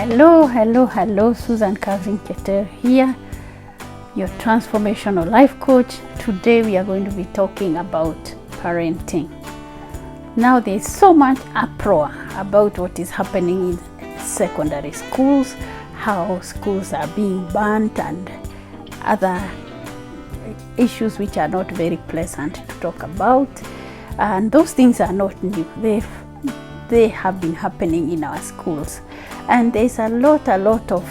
Hello, Susan Calvin Keter here, your transformational life coach. Today we are going to be talking about parenting. Now there's so much uproar about what is happening in secondary schools, how schools are being banned and other issues which are not very pleasant to talk about. And those things are not new. They have been happening in our schools, and there's a lot of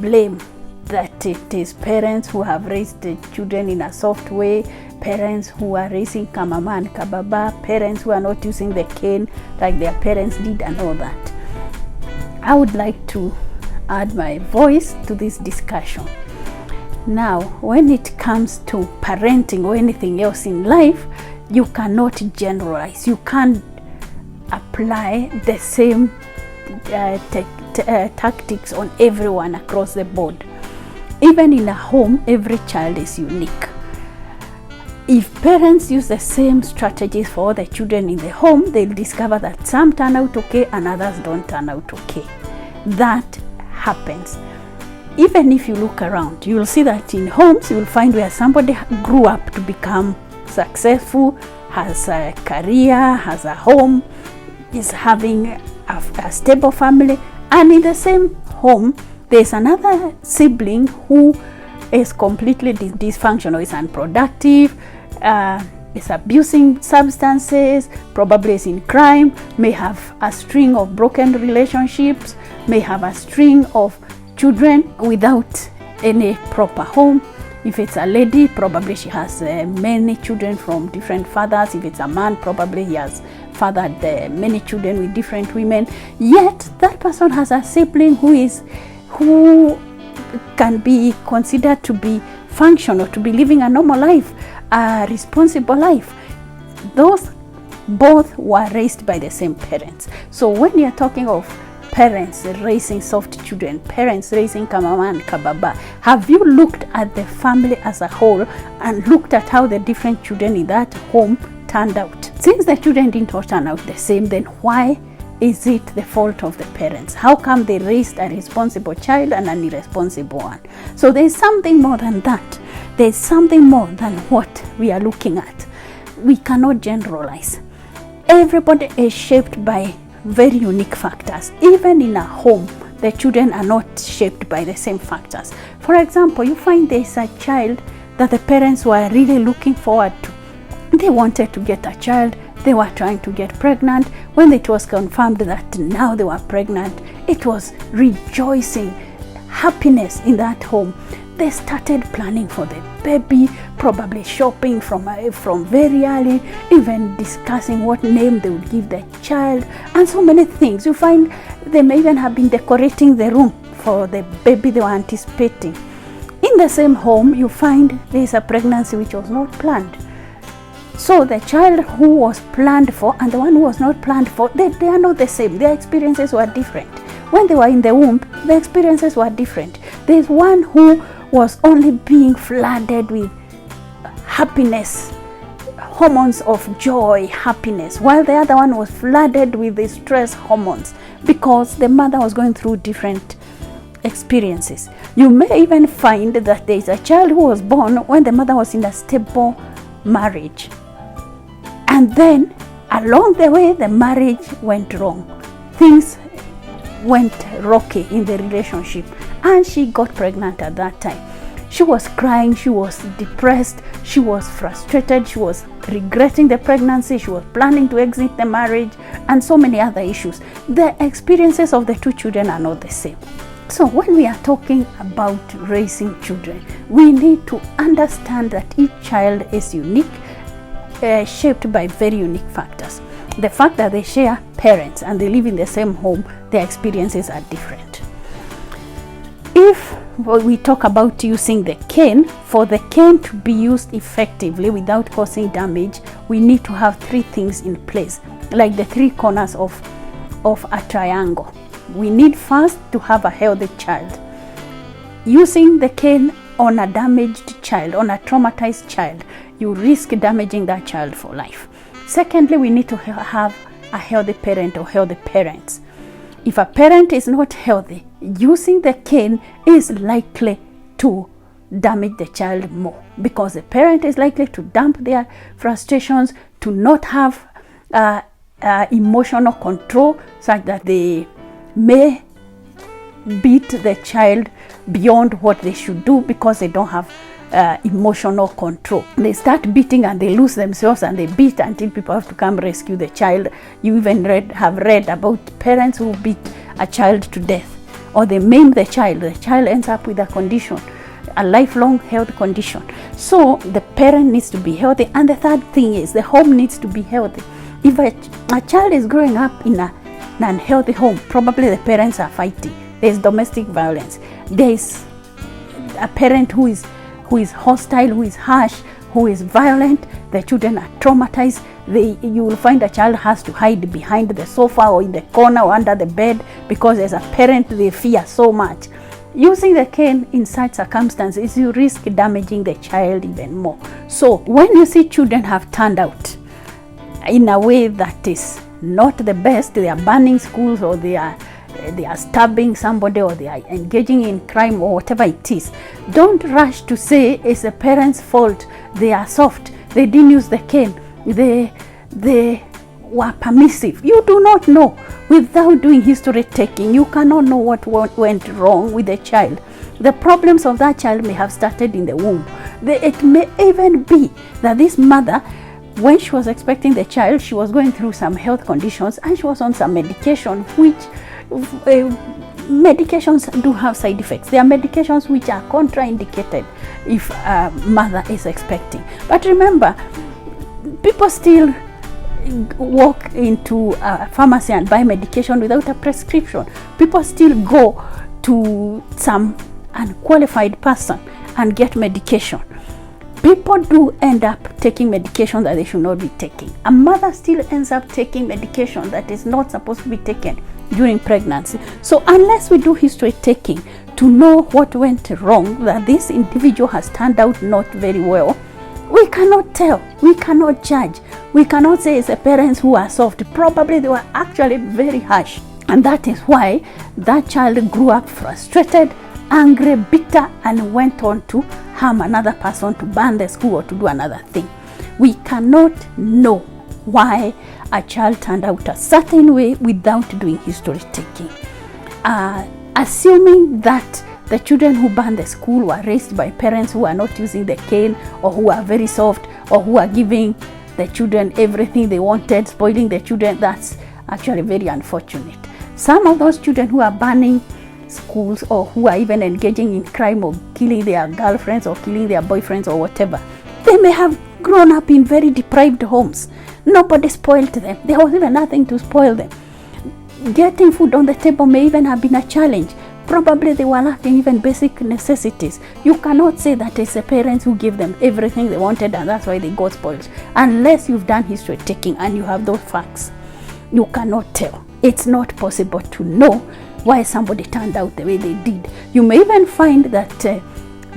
blame that it is parents who have raised the children in a soft way, parents who are raising kamama and kababa, parents who are not using the cane like their parents did, and all that. I would like to add my voice to this discussion. Now, when it comes to parenting or anything else in life, you cannot generalize. You can't apply the same tactics on everyone across the board. Even in a home, every child is unique. If parents use the same strategies for all the children in the home, they'll discover that some turn out okay and others don't turn out okay. That happens. Even if you look around, you will see that in homes, you will find where somebody grew up to become successful, has a career, has a home, is having a stable family, and in the same home there's another sibling who is completely dysfunctional, is unproductive, is abusing substances, probably is in crime, may have a string of broken relationships, may have a string of children without any proper home. If it's a lady, probably she has many children from different fathers. If it's a man, probably he has fathered many children with different women. Yet that person has a sibling who can be considered to be functional, to be living a normal life, a responsible life. Those both were raised by the same parents. So when you're talking of parents raising soft children, parents raising kamama and kababa, have you looked at the family as a whole and looked at how the different children in that home turned out? Since the children didn't all turn out the same, then why is it the fault of the parents? How come they raised a responsible child and an irresponsible one? So there's something more than that. There's something more than what we are looking at. We cannot generalize. Everybody is shaped by very unique factors. Even in a home, the children are not shaped by the same factors. For example, you find there's a child that the parents were really looking forward to. They wanted to get a child, they were trying to get pregnant. When it was confirmed that now they were pregnant, it was rejoicing, happiness in that home. They started planning for the baby, probably shopping from very early, even discussing what name they would give the child, and so many things. You find they may even have been decorating the room for the baby they were anticipating. In the same home, you find there is a pregnancy which was not planned. So the child who was planned for and the one who was not planned for, they are not the same. Their experiences were different. When they were in the womb, the experiences were different. There's one who was only being flooded with happiness, hormones of joy, happiness, while the other one was flooded with the stress hormones because the mother was going through different experiences. You may even find that there is a child who was born when the mother was in a stable marriage, and then along the way the marriage went wrong. Things went rocky in the relationship, and she got pregnant at that time. She was crying, she was depressed, she was frustrated, she was regretting the pregnancy, she was planning to exit the marriage, and so many other issues. The experiences of the two children are not the same. So when we are talking about raising children, we need to understand that each child is unique, shaped by very unique factors. The fact that they share parents and they live in the same home, their experiences are different. If we talk about using the cane, for the cane to be used effectively without causing damage, we need to have three things in place, like the three corners of a triangle. We need first to have a healthy child. Using the cane on a damaged child, on a traumatized child, you risk damaging that child for life. Secondly, we need to have a healthy parent or healthy parents. If a parent is not healthy, using the cane is likely to damage the child more, because the parent is likely to dump their frustrations, to not have emotional control, such that they may beat the child beyond what they should do because they don't have emotional control. They start beating and they lose themselves, and they beat until people have to come rescue the child. You even have read about parents who beat a child to death, or they maim the child. The child ends up with a condition, a lifelong health condition. So the parent needs to be healthy. And the third thing is the home needs to be healthy. If a child is growing up in an unhealthy home, probably the parents are fighting. There's domestic violence. There is a parent who is hostile, who is harsh, who is violent. The children are traumatized. You will find a child has to hide behind the sofa or in the corner or under the bed because as a parent they fear so much. Using the cane in such circumstances, you risk damaging the child even more. So when you see children have turned out in a way that is not the best, they are burning schools, or they are stabbing somebody, or they are engaging in crime, or whatever it is, don't rush to say it's the parents' fault. They are soft, they didn't use the cane, they were permissive. You do not know. Without doing history taking, you cannot know what went wrong with the child. The problems of that child may have started in the womb. It may even be that this mother, when she was expecting the child, she was going through some health conditions and she was on some medication, which medications do have side effects. There are medications which are contraindicated if a mother is expecting. But remember, people still walk into a pharmacy and buy medication without a prescription. People still go to some unqualified person and get medication. People do end up taking medication that they should not be taking. A mother still ends up taking medication that is not supposed to be taken during pregnancy. So unless we do history taking to know what went wrong, that this individual has turned out not very well, we cannot tell, we cannot judge, we cannot say it's the parents who are soft. Probably they were actually very harsh, and that is why that child grew up frustrated, angry, bitter, and went on to harm another person, to burn the school, or to do another thing. We cannot know why a child turned out a certain way without doing history taking. Assuming that the children who burned the school were raised by parents who are not using the cane, or who are very soft, or who are giving the children everything they wanted, spoiling the children, that's actually very unfortunate. Some of those children who are burning schools, or who are even engaging in crime, or killing their girlfriends, or killing their boyfriends, or whatever, they may have grown up in very deprived homes. Nobody spoiled them. There was even nothing to spoil them. Getting food on the table may even have been a challenge. Probably they were lacking even basic necessities. You cannot say that it's the parents who give them everything they wanted and that's why they got spoiled. Unless you've done history taking and you have those facts, you cannot tell. It's not possible to know why somebody turned out the way they did. You may even find that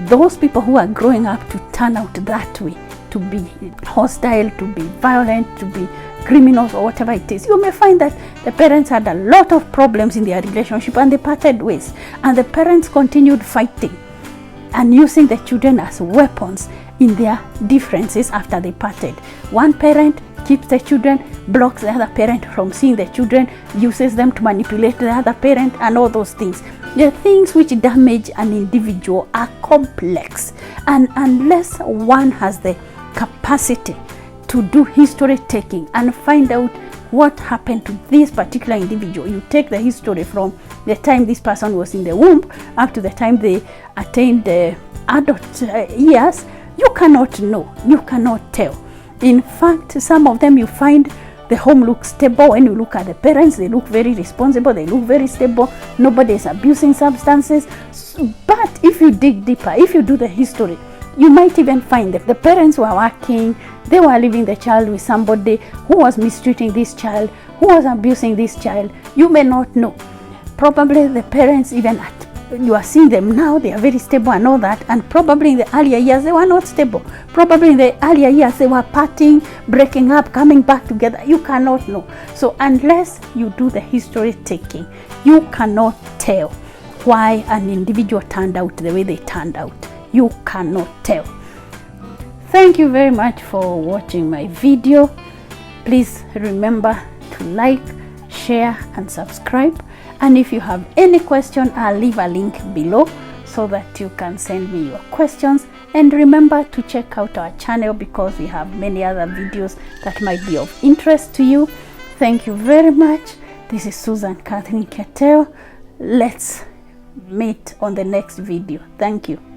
those people who are growing up to turn out that way, to be hostile, to be violent, to be criminals, or whatever it is, you may find that the parents had a lot of problems in their relationship and they parted ways, and the parents continued fighting and using the children as weapons in their differences after they parted. One parent keeps the children, blocks the other parent from seeing the children, uses them to manipulate the other parent, and all those things. The things which damage an individual are complex, and unless one has the capacity to do history taking and find out what happened to this particular individual, you take the history from the time this person was in the womb up to the time they attained the adult years, you cannot know, you cannot tell. In fact, some of them you find the home looks stable. When you look at the parents, they look very responsible, they look very stable, nobody is abusing substances. But if you dig deeper, if you do the history, you might even find that the parents were working, they were leaving the child with somebody who was mistreating this child, who was abusing this child. You may not know. Probably the parents, even at you are seeing them now, they are very stable and all that, and probably in the earlier years they were not stable. Probably in the earlier years they were parting, breaking up, coming back together. You cannot know. So unless you do the history taking, you cannot tell why an individual turned out the way they turned out. You cannot tell. Thank you very much for watching my video. Please remember to like, share and subscribe. And if you have any question, I'll leave a link below so that you can send me your questions. And remember to check out our channel because we have many other videos that might be of interest to you. Thank you very much. This is Susan Catherine Keteyo. Let's meet on the next video. Thank you.